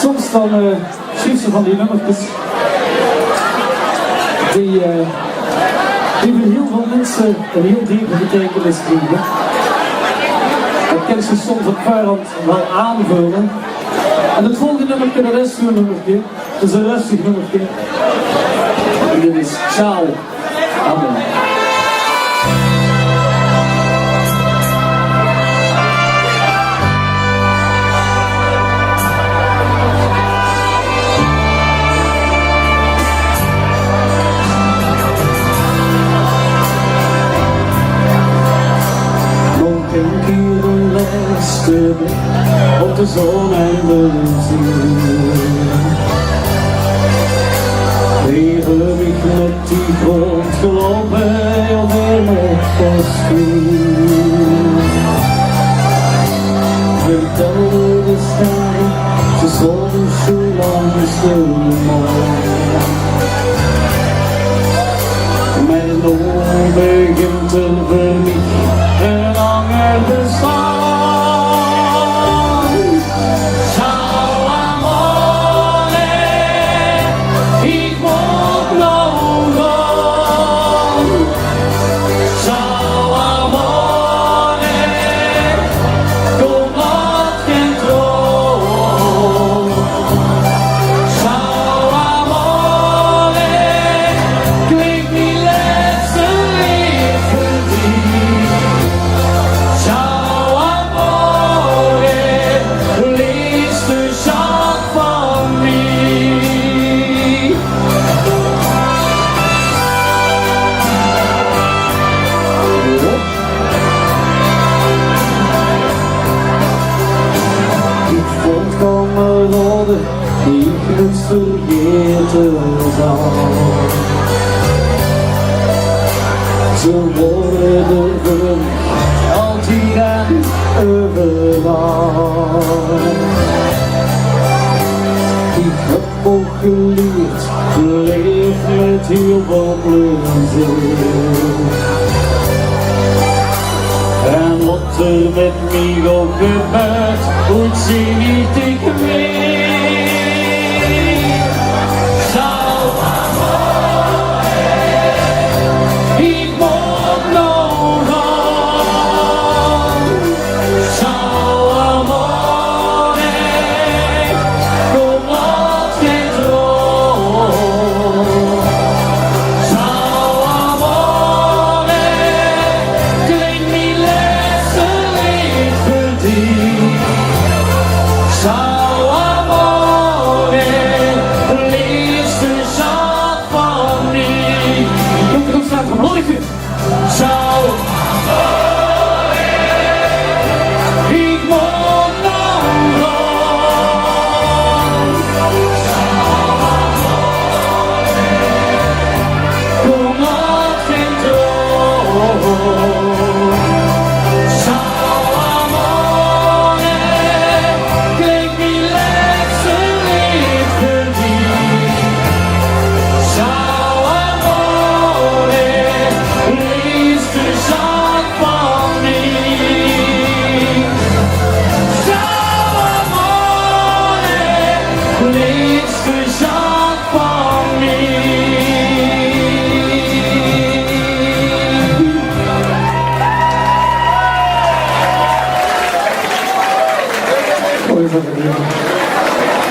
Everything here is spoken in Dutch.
Soms dan schreef ze van die nummertjes die voor heel veel mensen een heel diepe betekenis krijgen. Dat kan ze soms op voorhand wel aanvullen. En het volgende nummertje, dat is zo'n nummertje. Dat is een rustig nummertje. En dit is Ciao. Amen. Op de zon en de zee. Leven ik met die grond gelopen op een opgeschreven. Vertelde de sterren, ze stonden zo langs de maan. Mijn oor begint te verlichten, een langer bestaan. Die ik het vergeten zal. Ze worden voor altijd en overal. Ik heb ook geleerd, leef met heel veel plezier. En wat er met mij ook gebeurt, ooit zie niet ik meer. Thank you.